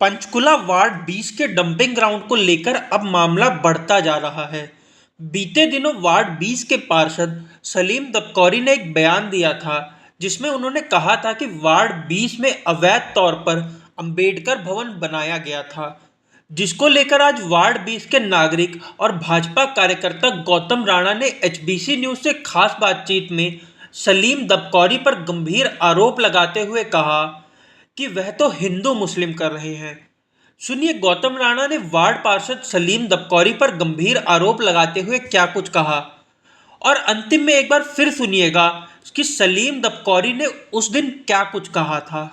Panchkula ward 20 के dumping ground को लेकर अब मामला बढ़ता जा रहा है। बीते दिनों वार्ड 20 के पार्षद सलीम दबकौरी ने एक बयान दिया था, जिसमें उन्होंने कहा था कि वार्ड 20 में अवैध तौर पर अंबेडकर भवन बनाया गया था, जिसको लेकर आज वार्ड 20 के नागरिक और भाजपा कार्यकर्ता गौतम राणा ने एचबीसी न्यूज से खास बातचीत में सलीम दबकौरी पर गंभीर आरोप लगाते हुए कहा कि वह तो हिंदू मुस्लिम कर रहे हैं। सुनिए गौतम राणा ने वार्ड पार्षद सलीम दबकौरी पर गंभीर आरोप लगाते हुए क्या कुछ कहा, और अंतिम में एक बार फिर सुनिएगा कि सलीम दबकौरी ने उस दिन क्या कुछ कहा था।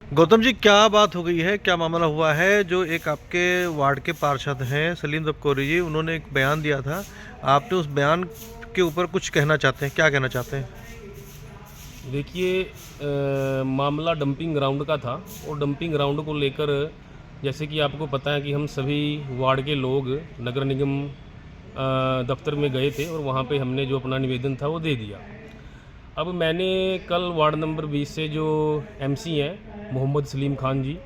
गौतम जी, क्या बात हो गई है, क्या मामला हुआ है? जो एक आपके वार्ड के पार्षद हैं सलीम दबकौरी जी, उन्होंने एक बयान दिया था, आपने उस बयान के ऊपर कुछ कहना चाहते हैं, क्या कहना चाहते हैं? देखिए, मामला डंपिंग ग्राउंड का था और डंपिंग ग्राउंड को लेकर जैसे कि आपको पता है कि हम सभी वार्ड के लोग नगर निगम दफ्तर में गए थे और वहाँ पे हमने जो अपना निवेदन था वो दे दिया। अब मैंने कल वार्ड नंबर 20 से जो एमसी हैं मोहम्मद सलीम खान जी,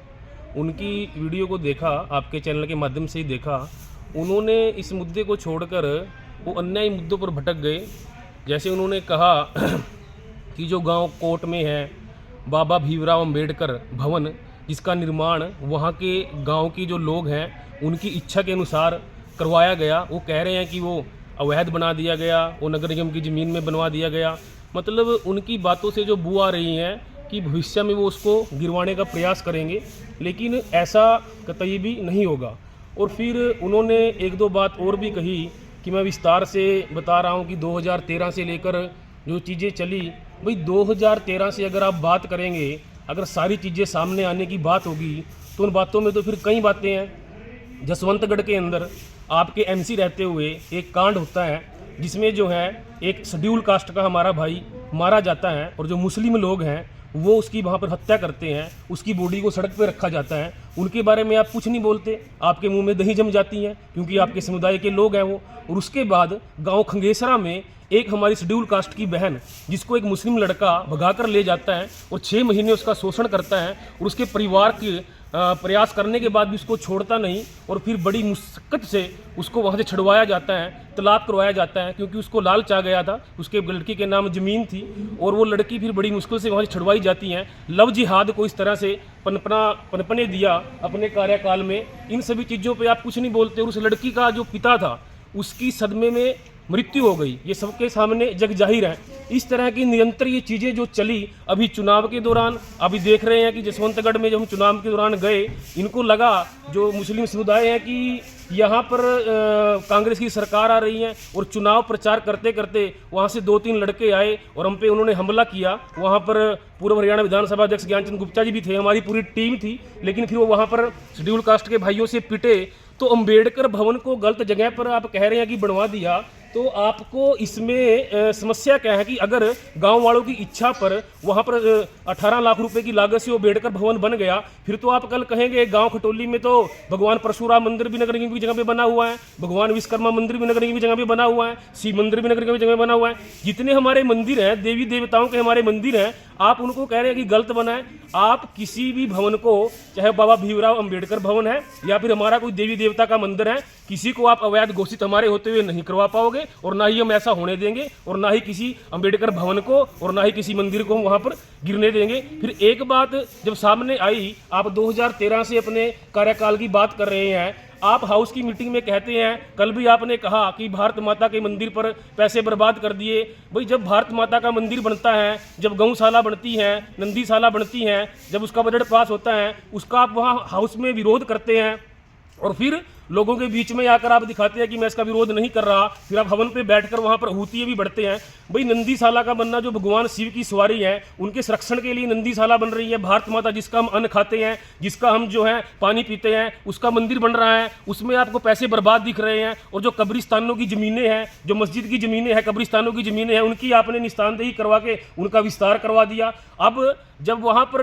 उनकी वीडियो को देखा, आपके चैनल के माध्यम से ही देखा। उन्होंने इस मुद्दे को छोड़कर वो अन्य मुद्दों पर भटक गए। जैसे उन्होंने कहा कि जो गांव कोट में है बाबा भीमराव अंबेडकर भवन, जिसका निर्माण वहां के गांव की जो लोग हैं उनकी इच्छा के अनुसार करवाया गया, वो कह रहे हैं कि वो अवैध बना दिया गया, वो नगर निगम की ज़मीन में बनवा दिया गया। मतलब उनकी बातों से जो बू आ रही हैं कि भविष्य में वो उसको गिरवाने का प्रयास करेंगे, लेकिन ऐसा कतई भी नहीं होगा। और फिर उन्होंने एक दो बात और भी कही कि मैं विस्तार से बता रहा हूँ कि 2013 से लेकर जो चीज़ें चली, भाई 2013 से अगर आप बात करेंगे, अगर सारी चीज़ें सामने आने की बात होगी तो उन बातों में तो फिर कई बातें हैं। जसवंतगढ़ के अंदर आपके एमसी रहते हुए एक कांड होता है जिसमें जो है एक शेड्यूल कास्ट का हमारा भाई मारा जाता है और जो मुस्लिम लोग हैं वो उसकी वहाँ पर हत्या करते हैं, उसकी बॉडी को सड़क पर रखा जाता है। उनके बारे में आप कुछ नहीं बोलते, आपके मुंह में दही जम जाती है क्योंकि आपके समुदाय के लोग हैं वो। और उसके बाद गांव खंगेसरा में एक हमारी शेड्यूल कास्ट की बहन, जिसको एक मुस्लिम लड़का भगाकर ले जाता है और 6 महीने उसका शोषण करता है और उसके परिवार के प्रयास करने के बाद भी उसको छोड़ता नहीं और फिर बड़ी मुश्किल से उसको वहाँ से छुड़वाया जाता है, तलाक करवाया जाता है क्योंकि उसको लालच आ गया था, उसके लड़की के नाम ज़मीन थी और वो लड़की फिर बड़ी मुश्किल से वहाँ से छुड़वाई जाती हैं। लव जिहाद को इस तरह से पनपने दिया अपने कार्यकाल में। इन सभी चीज़ों पर आप कुछ नहीं बोलते और उस लड़की का जो पिता था उसकी सदमे में मृत्यु हो गई, ये सबके सामने जग जाहिर है। इस तरह की निरंतर ये चीज़ें जो चली, अभी चुनाव के दौरान अभी देख रहे हैं कि जसवंतगढ़ में जब हम चुनाव के दौरान गए, इनको लगा जो मुस्लिम समुदाय हैं कि यहाँ पर कांग्रेस की सरकार आ रही है और चुनाव प्रचार करते करते वहाँ से 2-3 लड़के आए और हम पे उन्होंने हमला किया। वहाँ पर पूर्व हरियाणा विधानसभा अध्यक्ष ज्ञानचंद गुप्ता जी भी थे, हमारी पूरी टीम थी, लेकिन फिर वो वहाँ पर शेड्यूल कास्ट के भाइयों से पिटे। तो अंबेडकर भवन को गलत जगह पर आप कह रहे हैं कि बनवा दिया, तो आपको इसमें समस्या क्या है कि अगर गांव वालों की इच्छा पर वहां पर 18 लाख रुपए की लागत से वो अंबेडकर भवन बन गया, फिर तो आप कल कहेंगे गांव खटोली में तो भगवान परशुराम मंदिर भी नगर निगम की जगह पे बना हुआ है, भगवान विश्वकर्मा मंदिर भी नगर निगम की जगह पे बना हुआ है, शिव मंदिर भी नगर निगम की जगह पे बना हुआ है। जितने हमारे मंदिर हैं, देवी देवताओं के हमारे मंदिर हैं, आप उनको कह रहे हैं कि गलत बना है। आप किसी भी भवन को, चाहे बाबा भीमराव अंबेडकर भवन है या फिर हमारा कोई देवी देवता का मंदिर है, किसी को आप अवैध घोषित हमारे होते हुए नहीं करवा पाओगे और ना ही हम ऐसा होने देंगे और ना ही किसी अंबेडकर भवन को और ना ही किसी मंदिर को हम वहां पर गिरने देंगे। फिर एक बात जब सामने आई, आप 2013 से अपने कार्यकाल की बात कर रहे हैं, आप हाउस की मीटिंग में कहते हैं, कल भी आपने कहा कि भारत माता के मंदिर पर पैसे बर्बाद कर दिए। भाई जब भारत माता का मंदिर बनता है, जब गौशाला बनती है, नंदीशाला बनती है, जब उसका बजट पास होता है, उसका आप वहाँ हाउस में विरोध करते हैं और फिर लोगों के बीच में आकर आप दिखाते हैं कि मैं इसका विरोध नहीं कर रहा, फिर आप हवन पे बैठकर वहां पर हूतिये भी बढ़ते हैं। भाई नंदीशाला का बनना, जो भगवान शिव की सवारी है उनके संरक्षण के लिए नंदीशाला बन रही है। भारत माता जिसका हम अन्न खाते हैं, जिसका हम जो है पानी पीते हैं, उसका मंदिर बन रहा है, उसमें आपको पैसे बर्बाद दिख रहे हैं। और जो कब्रिस्तानों की ज़मीनें हैं, जो मस्जिद की ज़मीनें हैं, कब्रिस्तानों की ज़मीनें हैं, उनकी आपने निशानदेही करवा के उनका विस्तार करवा दिया। अब जब वहां पर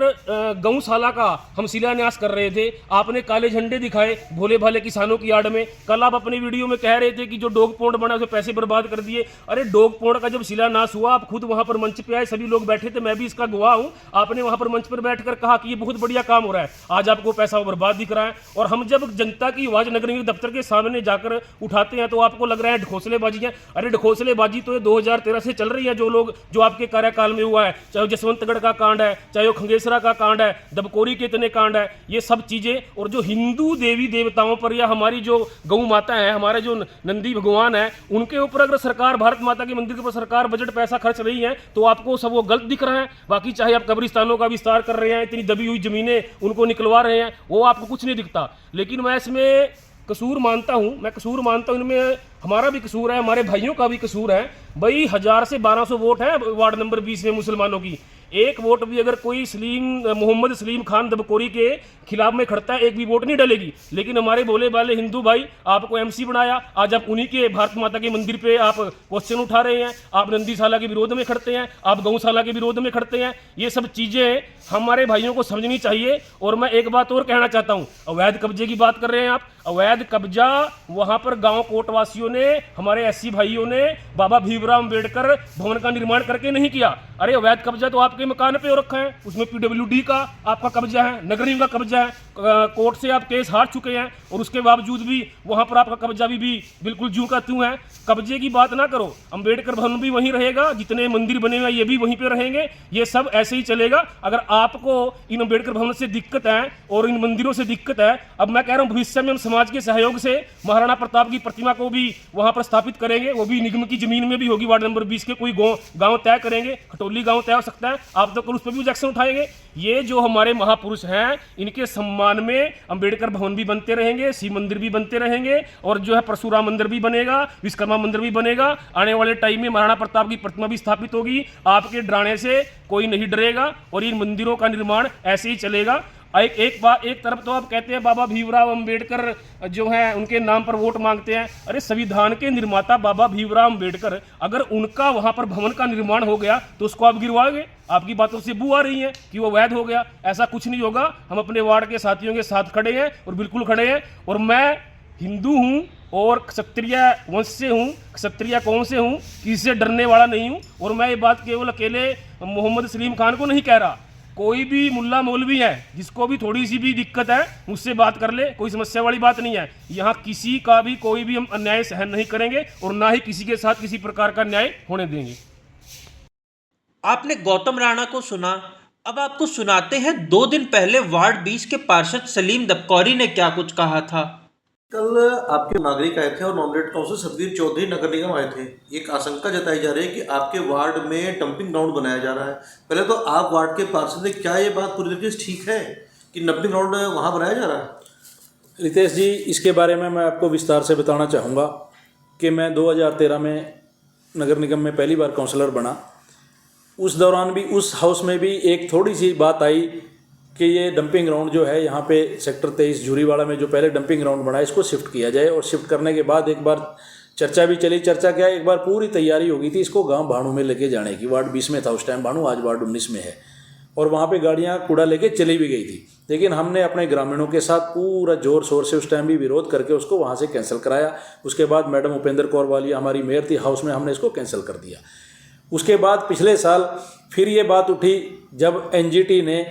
गौशाला का हम शिलान्यास कर रहे थे, आपने काले झंडे दिखाए भोले भाले किसानों मुसलमानों की आड़ में। कल आप अपनी वीडियो में कह रहे थे कि जो डॉग पॉन्ड बना उसमें पैसे बर्बाद कर दिए। अरे डॉग पॉन्ड का जब शिलान्यास हुआ, आप खुद वहां पर मंच पे आए, सभी लोग बैठे थे, मैं भी इसका गवाह हूं। आपने वहां पर मंच पर बैठकर कहा कि ये बहुत बढ़िया काम हो रहा है, आज आपको पैसा बर्बाद दिख रहा है। और हम जब जनता की आवाज नगर निगम दफ्तर के सामने जाकर उठाते हैं तो आपको लग रहा है ढकोसलेबाजी है। अरे ढकोसलेबाजी तो ये 2013 से चल रही है, जो आपके कार्यकाल में हुआ है, चाहे जसवंतगढ़ का कांड है, चाहे वो खंगेसरा का कांड है, दबकोरी के इतने कांड है, ये सब चीजें। और जो हिंदू देवी देवताओं पर या हमारी जो गौ माता है, हमारे जो नंदी भगवान है, उनके ऊपर अगर सरकार भारत माता के मंदिर के ऊपर सरकार बजट पैसा खर्च रही है तो आपको सब वो गलत दिख रहा है। बाकी चाहे आप कब्रिस्तानों का विस्तार कर रहे हैं, इतनी दबी हुई जमीनें उनको निकलवा रहे हैं, वो आपको कुछ नहीं दिखता। लेकिन मैं इसमें कसूर मानता हूं, इनमें हमारा भी कसूर है, हमारे भाइयों का भी कसूर है। भाई 1000 से 1200 वोट है वार्ड नंबर 20 में मुसलमानों की। एक वोट भी अगर कोई मोहम्मद सलीम खान दबकोरी के खिलाफ में खड़ता है, एक भी वोट नहीं डलेगी। लेकिन हमारे भोले भाले हिंदू भाई आपको एमसी बनाया, आज आप उन्हीं के भारत माता के मंदिर पे आप क्वेश्चन उठा रहे हैं, आप नंदीशाला के विरोध में खड़ते हैं, आप गौशाला के विरोध में खड़ते हैं। ये सब चीजें हमारे भाइयों को समझनी चाहिए। और मैं एक बात और कहना चाहता हूं, अवैध कब्जे की बात कर रहे हैं आप, अवैध कब्जा वहां पर गांव कोटवासियों ने, हमारे एससी भाइयों ने बाबा भीमराव अंबेडकर भवन का निर्माण करके नहीं किया। अरे अवैध कब्जा तो आपके मकान पे हो रखा है, उसमें पीडब्ल्यूडी का आपका कब्जा है, नगर निगम का कब्जा है, कोर्ट से आप केस हार चुके हैं और उसके बावजूद भी वहां पर आपका कब्जा भी बिल्कुल ज्यों का त्यों है। कब्जे की बात ना करो, अंबेडकर भवन भी वहीं रहेगा, जितने मंदिर बने हुए ये भी वहीं पे रहेंगे, ये सब ऐसे ही चलेगा। अगर आपको इन अंबेडकर भवन से दिक्कत है और इन मंदिरों से दिक्कत है, अब मैं कह रहा हूं भविष्य में हम समाज के सहयोग से महाराणा प्रताप की प्रतिमा को भी वहां पर स्थापित करेंगे, वो भी निगम की जमीन में भी होगी, वार्ड नंबर 20 के कोई गांव तय करेंगे, खटोली गांव तय हो सकता है, आप तो कल उस पर भी ऑब्जेक्शन उठाएंगे। ये जो हमारे महापुरुष हैं, इनके सम्मान में अंबेडकर भवन भी बनते रहेंगे, शिव मंदिर भी बनते रहेंगे, और जो है परशुराम मंदिर भी बनेगा, विश्वकर्मा मंदिर भी बनेगा। आने वाले टाइम में महाराणा प्रताप की प्रतिमा भी स्थापित होगी। आपके डराने से कोई नहीं डरेगा और इन मंदिरों का निर्माण ऐसे ही चलेगा। एक तरफ तो आप कहते हैं बाबा भीमराव अंबेडकर जो है उनके नाम पर वोट मांगते हैं। अरे संविधान के निर्माता बाबा भीमराव अंबेडकर, अगर उनका वहां पर भवन का निर्माण हो गया तो उसको आप गिरवाओगे? आपकी बातों से बू आ रही है कि वो वैध हो गया। ऐसा कुछ नहीं होगा। हम अपने वार्ड के साथियों के साथ खड़े हैं और बिल्कुल खड़े हैं। और मैं हिंदू हूं और क्षत्रिय वंश से हूं, क्षत्रिय कौम से हूं, किसी से डरने वाला नहीं हूं। और मैं ये बात केवल अकेले मोहम्मद सलीम खान को नहीं कह रहा, कोई भी मुल्ला मौलवी है जिसको भी थोड़ी सी भी दिक्कत है मुझसे बात कर ले, कोई समस्या वाली बात नहीं है। यहाँ किसी का भी कोई भी हम अन्याय सहन नहीं करेंगे और ना ही किसी के साथ किसी प्रकार का न्याय होने देंगे। आपने गौतम राणा को सुना, अब आपको सुनाते हैं 2 दिन पहले वार्ड 20 के पार्षद सलीम दबकौरी ने क्या कुछ कहा था। कल आपके नागरिक आए थे और नॉमिनेटेड काउंसिल सतबीर चौधरी नगर निगम आए थे। एक आशंका जताई जा रही है कि आपके वार्ड में डंपिंग ग्राउंड बनाया जा रहा है। पहले तो आप वार्ड के पार्षद हैं, क्या ये बात पूरी तरीके से ठीक है कि डंपिंग ग्राउंड वहाँ बनाया जा रहा है? रितेश जी, इसके बारे में मैं आपको विस्तार से बताना चाहूँगा कि मैं 2013 में नगर निगम में पहली बार काउंसलर बना। उस दौरान भी उस हाउस में भी एक थोड़ी सी बात आई कि ये डंपिंग ग्राउंड जो है यहाँ पे सेक्टर 23 झूरीवाड़ा में जो पहले डंपिंग ग्राउंड बना है इसको शिफ्ट किया जाए। और शिफ्ट करने के बाद एक बार चर्चा भी चली। चर्चा क्या, एक बार पूरी तैयारी हो गई थी इसको गांव भाणु में लेके जाने की। वार्ड 20 में था उस टाइम भाणु, आज वार्ड 19 में है। और वहाँ पे गाड़ियाँ कूड़ा लेके चली भी गई थी, लेकिन हमने अपने ग्रामीणों के साथ पूरा जोर शोर से उस टाइम भी विरोध करके उसको वहाँ से कैंसिल कराया। उसके बाद मैडम उपेंद्र कौर वालिया हमारी मेयर थी, हाउस में हमने इसको कैंसिल कर दिया। उसके बाद पिछले साल फिर ये बात उठी जब एनजीटी ने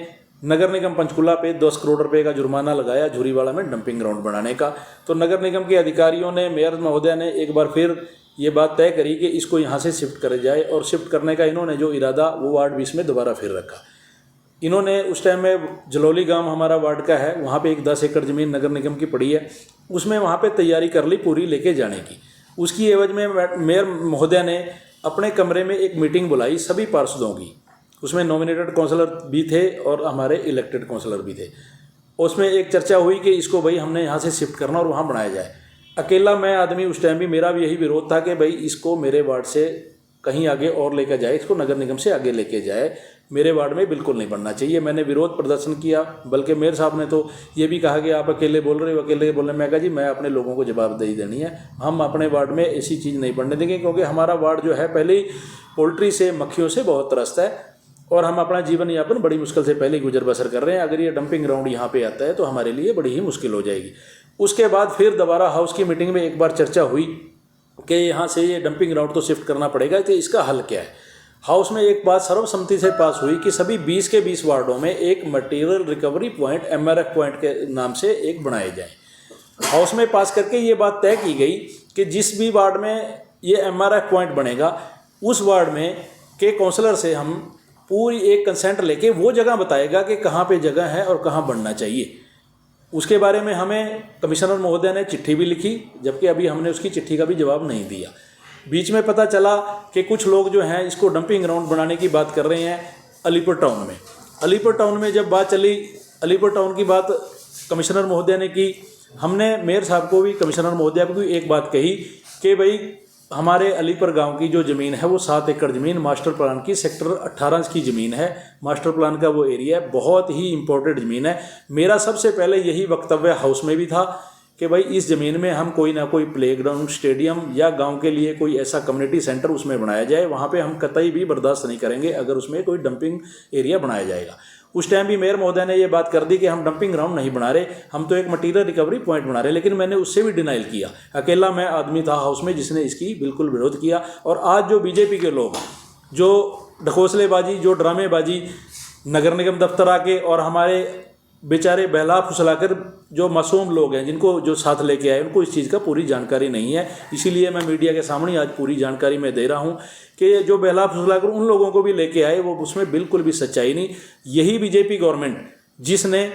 नगर निगम पंचकुला पे 10 करोड़ रुपए का जुर्माना लगाया झूरीवाड़ा में डंपिंग ग्राउंड बनाने का। तो नगर निगम के अधिकारियों ने, मेयर महोदय ने एक बार फिर ये बात तय करी कि इसको यहाँ से शिफ्ट करे जाए। और शिफ्ट करने का इन्होंने जो इरादा वो वार्ड 20 में दोबारा फिर रखा। इन्होंने उस टाइम में जलौली गांव हमारा वार्ड का है, वहाँ पे एक 10 एकड़ ज़मीन नगर निगम की पड़ी है, उसमें वहाँ पे तैयारी कर ली पूरी लेके जाने की। उसकी एवज में मेयर महोदय ने अपने कमरे में एक मीटिंग बुलाई सभी पार्षदों की। उसमें नॉमिनेटेड काउंसलर भी थे और हमारे इलेक्टेड काउंसलर भी थे। उसमें एक चर्चा हुई कि इसको भाई हमने यहाँ से शिफ्ट करना और वहाँ बनाया जाए। अकेला मैं आदमी उस टाइम भी, मेरा भी यही विरोध था कि भाई इसको मेरे वार्ड से कहीं आगे और लेकर जाए, इसको नगर निगम से आगे लेके जाए, मेरे वार्ड में बिल्कुल नहीं बनना चाहिए। मैंने विरोध प्रदर्शन किया, बल्कि मेयर साहब ने तो ये भी कहा कि आप अकेले बोल रहे हो, अकेले बोल रहे। मैं कहा जी मैं अपने लोगों को जवाबदेही देनी है, हम अपने वार्ड में ऐसी चीज़ नहीं बनने देंगे, क्योंकि हमारा वार्ड जो है पहले ही पोल्ट्री से, मक्खियों से बहुत त्रस्त है और हम अपना जीवन यापन बड़ी मुश्किल से पहले गुजर बसर कर रहे हैं। अगर ये डंपिंग ग्राउंड यहाँ पे आता है तो हमारे लिए बड़ी ही मुश्किल हो जाएगी। उसके बाद फिर दोबारा हाउस की मीटिंग में एक बार चर्चा हुई कि यहाँ से ये डंपिंग ग्राउंड तो शिफ्ट करना पड़ेगा, तो इसका हल क्या है। हाउस में एक बात सर्वसम्मति से पास हुई कि सभी 20 के 20 वार्डों में एक material recovery point MRF point के नाम से एक बनाए जाए। हाउस में पास करके ये बात तय की गई कि जिस भी वार्ड में ये MRF पॉइंट बनेगा उस वार्ड में के काउंसलर से हम पूरी एक कंसेंट लेके वो जगह बताएगा कि कहाँ पे जगह है और कहाँ बनना चाहिए। उसके बारे में हमें कमिश्नर महोदय ने चिट्ठी भी लिखी, जबकि अभी हमने उसकी चिट्ठी का भी जवाब नहीं दिया। बीच में पता चला कि कुछ लोग जो हैं इसको डंपिंग ग्राउंड बनाने की बात कर रहे हैं अलीपुर टाउन में। अलीपुर टाउन में जब बात चली, अलीपुर टाउन की बात कमिश्नर महोदय ने की, हमने मेयर साहब को भी कमिश्नर महोदय को भी एक बात कही कि भाई हमारे अलीपुर गांव की जो ज़मीन है वो 7 एकड़ ज़मीन मास्टर प्लान की सेक्टर 18 की ज़मीन है। मास्टर प्लान का वो एरिया है, बहुत ही इम्पोर्टेंट ज़मीन है। मेरा सबसे पहले यही वक्तव्य हाउस में भी था कि भाई इस ज़मीन में हम कोई ना कोई प्लेग्राउंड, स्टेडियम या गांव के लिए कोई ऐसा कम्युनिटी सेंटर उसमें बनाया जाए। वहाँ पे हम कतई भी बर्दाश्त नहीं करेंगे अगर उसमें कोई डंपिंग एरिया बनाया जाएगा। उस टाइम भी मेयर महोदय ने ये बात कर दी कि हम डंपिंग ग्राउंड नहीं बना रहे, हम तो एक मटीरियल रिकवरी पॉइंट बना रहे। लेकिन मैंने उससे भी डिनाइल किया। अकेला मैं आदमी था हाउस में जिसने इसकी बिल्कुल विरोध किया। और आज जो बीजेपी के लोग जो ढकोसलेबाजी, जो ड्रामेबाजी नगर निगम दफ्तर आके और हमारे बेचारे बहला फुसलाकर जो मासूम लोग हैं जिनको जो साथ लेके आए, उनको इस चीज़ का पूरी जानकारी नहीं है। इसीलिए मैं मीडिया के सामने आज पूरी जानकारी मैं दे रहा हूं कि जो बहला फुसलाकर उन लोगों को भी लेके आए वो उसमें बिल्कुल भी सच्चाई नहीं। यही बीजेपी गवर्नमेंट जिसने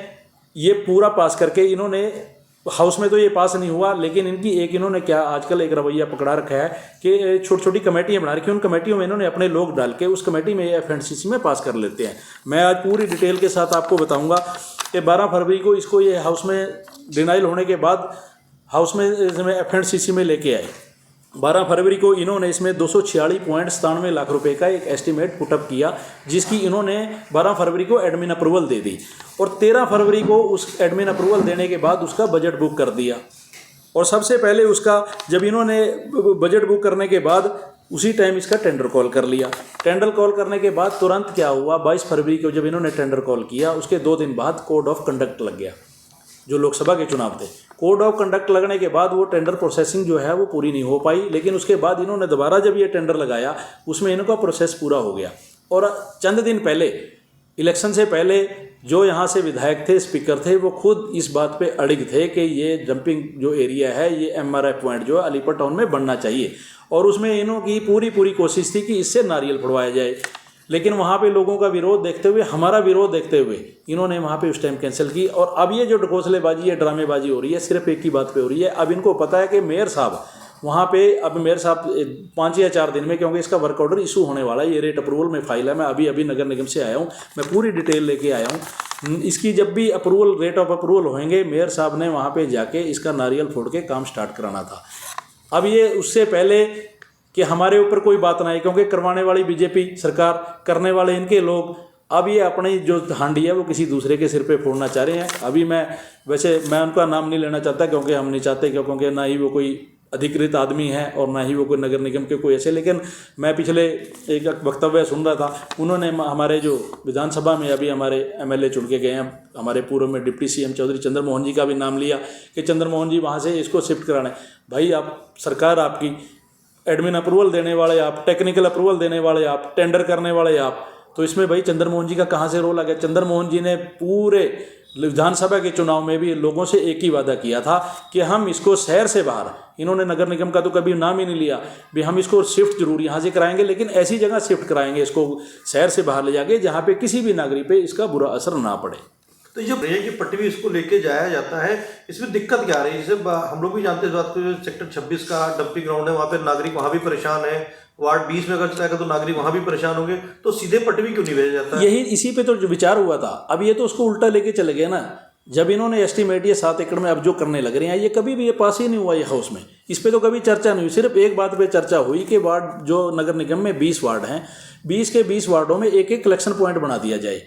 ये पूरा पास करके, इन्होंने हाउस में तो ये पास नहीं हुआ, लेकिन इन्होंने क्या आजकल एक रवैया पकड़ा रखा है कि छोटी छोटी कमेटियाँ बना रखी हैं। उन कमेटियों में इन्होंने अपने लोग डाल के उस कमेटी में FNCC में पास कर लेते हैं। मैं आज पूरी डिटेल के साथ आपको बताऊंगा कि 12 फरवरी को इसको ये हाउस में डिनाइल होने के बाद हाउस में FNCC में लेके आए। 12 फरवरी को इन्होंने इसमें 246.97 लाख रुपए का एक एस्टीमेट पुटअप किया, जिसकी इन्होंने 12 फरवरी को एडमिन अप्रूवल दे दी और 13 फरवरी को उस एडमिन अप्रूवल देने के बाद उसका बजट बुक कर दिया। और सबसे पहले उसका जब इन्होंने बजट बुक करने के बाद उसी टाइम इसका टेंडर कॉल कर लिया। टेंडर कॉल करने के बाद तुरंत क्या हुआ, 22 फरवरी को जब इन्होंने टेंडर कॉल किया उसके 2 दिन बाद कोड ऑफ कंडक्ट लग गया। जो लोकसभा के चुनाव थे, कोड ऑफ कंडक्ट लगने के बाद वो टेंडर प्रोसेसिंग जो है वो पूरी नहीं हो पाई। लेकिन उसके बाद इन्होंने दोबारा जब ये टेंडर लगाया उसमें इनका प्रोसेस पूरा हो गया। और चंद दिन पहले, इलेक्शन से पहले, जो यहाँ से विधायक थे, स्पीकर थे, वो खुद इस बात पे अड़िग थे कि ये डंपिंग जो एरिया है ये MRF पॉइंट जो है अलीपुर टाउन में बनना चाहिए। और उसमें इन्हों की पूरी कोशिश थी कि इससे नारियल फुड़वाया जाए। लेकिन वहाँ पे लोगों का विरोध देखते हुए, हमारा विरोध देखते हुए, इन्होंने वहाँ पे उस टाइम कैंसिल की। और अब ये जो ढकोसलेबाजी है, ड्रामेबाजी हो रही है, सिर्फ एक ही बात पे हो रही है। अब इनको पता है कि मेयर साहब वहाँ पे, अब मेयर साहब 5 या 4 दिन में, क्योंकि इसका वर्क ऑर्डर इशू होने वाला है, ये रेट अप्रूवल में फाइल है, मैं अभी नगर निगम से आया हूँ, मैं पूरी डिटेल लेके आया हूँ। इसकी जब भी अप्रूवल, रेट ऑफ अप्रूवल होंगे, मेयर साहब ने वहाँ पे जाके इसका नारियल फोड़ के काम स्टार्ट कराना था। अब ये उससे पहले कि हमारे ऊपर कोई बात ना आए, क्योंकि करवाने वाली बीजेपी सरकार, करने वाले इनके लोग, अब ये अपनी जो हांडी है वो किसी दूसरे के सिर पे फोड़ना चाह रहे हैं। अभी मैं उनका नाम नहीं लेना चाहता, क्योंकि हम नहीं चाहते, क्योंकि ना ही वो कोई अधिकृत आदमी है और ना ही वो कोई नगर निगम के कोई ऐसे। लेकिन मैं पिछले एक वक्तव्य सुन रहा था, उन्होंने हमारे जो विधानसभा में अभी हमारे MLA चुन के गए हैं, हमारे पूर्व में डिप्टी CM चौधरी चंद्र मोहन जी का भी नाम लिया कि चंद्र मोहन जी वहाँ से इसको शिफ्ट कराना है। भाई, आप सरकार, आपकी एडमिन अप्रूवल देने वाले आप, टेक्निकल अप्रूवल देने वाले आप, टेंडर करने वाले आप, तो इसमें भाई चंद्र मोहन जी का कहाँ से रोल आ गया। चंद्र मोहन जी ने पूरे विधानसभा के चुनाव में भी लोगों से एक ही वादा किया था कि हम इसको शहर से बाहर, इन्होंने नगर निगम का तो कभी नाम ही नहीं लिया, भी हम इसको शिफ्ट जरूर यहाँ से कराएंगे, लेकिन ऐसी जगह शिफ्ट कराएंगे इसको शहर से बाहर ले जाके जहाँ पे किसी भी नागरिक पे इसका बुरा असर ना पड़े। तो ये भैया की पट्टी इसको लेके जाया जाता है, इसमें दिक्कत क्या आ रही है? जैसे हम लोग भी जानते हैं इस बात को, जो सेक्टर 26 का डंपिंग ग्राउंड है, वहाँ पे नागरिक वहाँ भी परेशान है। वार्ड 20 में अगर चलाएगा तो नागरिक वहाँ भी परेशान होंगे, तो सीधे पटवी क्यों नहीं भेजा जाता है? यही इसी पे तो जो विचार हुआ था। अब ये तो उसको उल्टा लेके चले गए ना। जब इन्होंने एस्टीमेट ये 7 एकड़ में अब जो करने लग रहे हैं, ये कभी भी ये पास ही नहीं हुआ ये हाउस में। इस पे तो कभी चर्चा नहीं हुई। सिर्फ एक बात पे चर्चा हुई कि वार्ड, जो नगर निगम में 20 वार्ड हैं, 20 के 20 वार्डों में एक एक कलेक्शन पॉइंट बना दिया जाए।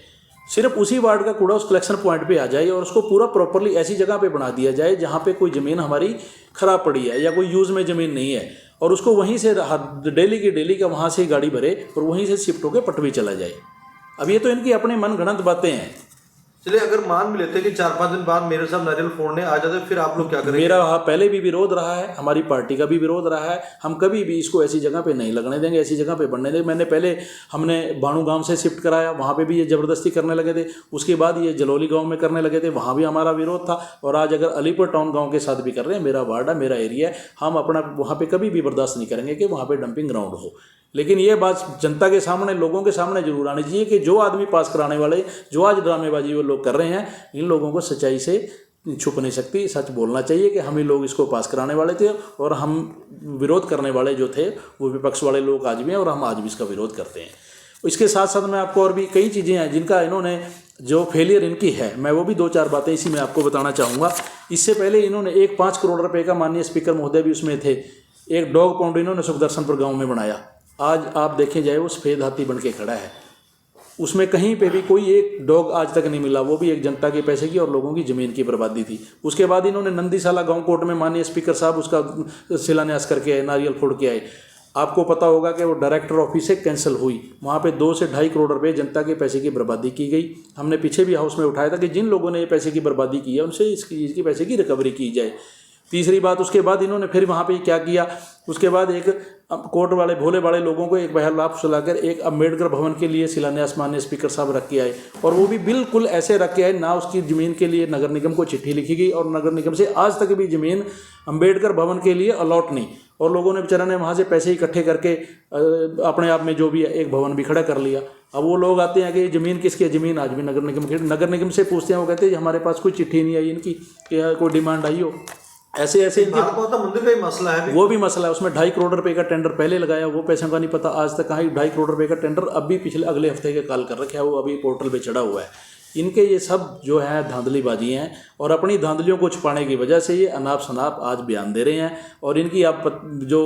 सिर्फ उसी वार्ड का कूड़ा उस कलेक्शन पॉइंट पे आ जाए और उसको पूरा प्रॉपरली ऐसी जगह पे बना दिया जाए जहाँ पे कोई ज़मीन हमारी ख़राब पड़ी है या कोई यूज़ में ज़मीन नहीं है, और उसको वहीं से डेली की डेली का वहाँ से गाड़ी भरे और वहीं से शिफ्ट होकर पटवी चला जाए। अब ये तो इनकी अपने मन गढ़ंत बातें हैं। चलिए, अगर मान भी लेते हैं कि 4-5 दिन बाद मेरे साहब नारियल फोड़ने आ जाते, फिर आप लोग क्या करेंगे? मेरा वहाँ पहले भी विरोध रहा है, हमारी पार्टी का भी विरोध रहा है। हम कभी भी इसको ऐसी जगह पे नहीं लगने देंगे, ऐसी जगह पे बनने देंगे। मैंने पहले हमने बाणू गांव से शिफ्ट कराया, वहाँ पे भी ये ज़बरदस्ती करने लगे थे। उसके बाद ये जलौली गांव में करने लगे थे, वहाँ भी हमारा विरोध था। और आज अगर अलीपुर टाउन गाँव के साथ भी कर रहे हैं, मेरा वार्ड है, मेरा एरिया है, हम अपना वहाँ पर कभी भी बर्दाश्त नहीं करेंगे कि वहाँ पर डंपिंग ग्राउंड हो। लेकिन ये बात जनता के सामने, लोगों के सामने जरूर आनी चाहिए कि जो आदमी पास कराने वाले, जो आज ड्रामेबाजी वो लोग कर रहे हैं, इन लोगों को सच्चाई से छुप नहीं सकती। सच बोलना चाहिए कि हम ही लोग इसको पास कराने वाले थे और हम विरोध करने वाले जो थे वो विपक्ष वाले लोग आज भी हैं और हम आज भी इसका विरोध करते हैं। इसके साथ साथ मैं आपको और भी कई चीज़ें हैं जिनका इन्होंने जो फेलियर इनकी है, मैं वो भी 2-4 बातें इसी में आपको बताना चाहूँगा। इससे पहले इन्होंने एक 5 करोड़ रुपये का, माननीय स्पीकर महोदय भी उसमें थे, एक डॉग पाउंड इन्होंने सुखदर्शनपुर गाँव में बनाया। आज आप देखें जाए वो सफ़ेद हाथी बन के खड़ा है, उसमें कहीं पे भी कोई एक डॉग आज तक नहीं मिला, वो भी एक जनता के पैसे की और लोगों की ज़मीन की बर्बादी थी। उसके बाद इन्होंने नंदीसाला गांव कोर्ट में माननीय स्पीकर साहब उसका शिलान्यास करके आए, नारियल फोड़ के आए। आपको पता होगा कि वो डायरेक्टर ऑफिस से कैंसिल हुई, वहाँ पे 2 से 2.5 करोड़ रुपए जनता के पैसे की बर्बादी की गई। हमने पीछे भी हाउस में उठाया था कि जिन लोगों ने ये पैसे की बर्बादी की है उनसे इसकी पैसे की रिकवरी की जाए। तीसरी बात, उसके बाद इन्होंने फिर वहाँ पे क्या किया, उसके बाद एक कोर्ट वाले भोले भाले लोगों को एक बहलाफ सुलाकर एक अम्बेडकर भवन के लिए शिलान्यास माननीय स्पीकर साहब रख के आए, और वो भी बिल्कुल ऐसे रख के आए, ना उसकी ज़मीन के लिए नगर निगम को चिट्ठी लिखी गई और नगर निगम से आज तक भी ज़मीन अम्बेडकर भवन के लिए अलॉट नहीं। और लोगों ने बेचारा ने वहाँ से पैसे इकट्ठे करके अपने आप में जो भी एक भवन भी खड़ा कर लिया। अब वो लोग आते हैं कि ज़मीन किसकी है, ज़मीन आज भी नगर निगम से पूछते हैं, वो कहते हैं हमारे पास कोई चिट्ठी नहीं आई इनकी कि कोई डिमांड आई हो। ऐसे मंदिर का ही मसला है, वो भी मसला है। उसमें 2.5 करोड़ रुपए का टेंडर पहले लगाया, वो पैसों का नहीं पता आज तक कहाँ। 2.5 करोड़ रुपए का टेंडर अभी पिछले अगले हफ्ते के कॉल कर रखा है, वो अभी पोर्टल पे चढ़ा हुआ है। इनके ये सब जो है धांधलीबाजी हैं और अपनी धांधलियों को छुपाने की वजह से ये अनाप शनाप आज बयान दे रहे हैं। और इनकी आप जो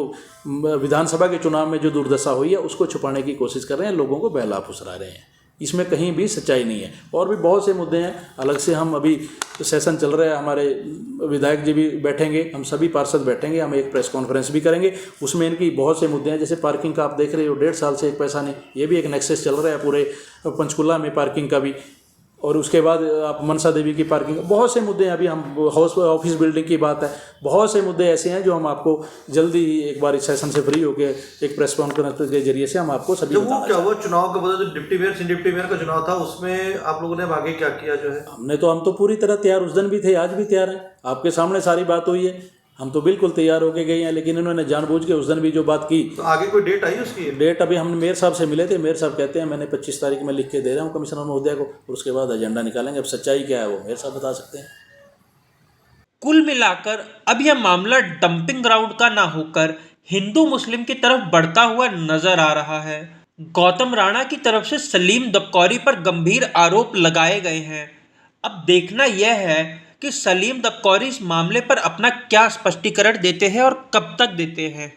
विधानसभा के चुनाव में जो दुर्दशा हुई है उसको छुपाने की कोशिश कर रहे हैं, लोगों को बहला फुसला रहे हैं। इसमें कहीं भी सच्चाई नहीं है। और भी बहुत से मुद्दे हैं, अलग से हम अभी सेशन चल रहा है, हमारे विधायक जी भी बैठेंगे, हम सभी पार्षद बैठेंगे, हम एक प्रेस कॉन्फ्रेंस भी करेंगे, उसमें इनकी बहुत से मुद्दे हैं। जैसे पार्किंग का आप देख रहे हो, 1.5 साल से एक पैसा नहीं, ये भी एक नेक्सस चल रहा है पूरे पंचकुला में पार्किंग का भी। और उसके बाद आप मनसा देवी की पार्किंग, बहुत से मुद्दे हैं। अभी हम हाउस ऑफिस बिल्डिंग की बात है, बहुत से मुद्दे ऐसे हैं जो हम आपको जल्दी एक बार इस सेशन से फ्री होकर एक प्रेस कॉन्फ्रेंस के जरिए से हम आपको सभी बताना। क्या हुआ चुनाव के बाद, जो डिप्टी मेयर डिप्टी मेयर का चुनाव था, उसमें आप लोगों ने आगे क्या किया? जो है हम तो पूरी तरह तैयार, उस दिन भी थे, आज भी तैयार हैं। आपके सामने सारी बात हुई है, हम तो बिल्कुल तैयार होके गए हैं। लेकिन इन्होंने जानबूझ के उस दिन भी जो बात की, तो आगे कोई डेट आई उसकी? डेट अभी हमने मेयर साहब से मिले थे, मेयर साहब कहते हैं मैंने 25 तारीख में लिख के दे रहा हूँ कमिश्नर महोदय को, और उसके बाद एजेंडा निकालेंगे। अब सच्चाई क्या है वो मेयर साहब बता सकते हैं। कुल मिलाकर अब यह मामला डंपिंग ग्राउंड का ना होकर हिंदू मुस्लिम की तरफ बढ़ता हुआ नजर आ रहा है। गौतम राणा की तरफ से सलीम दबकौरी पर गंभीर आरोप लगाए गए हैं। अब देखना यह है कि सलीम दबकौरी इस मामले पर अपना क्या स्पष्टीकरण देते हैं और कब तक देते हैं।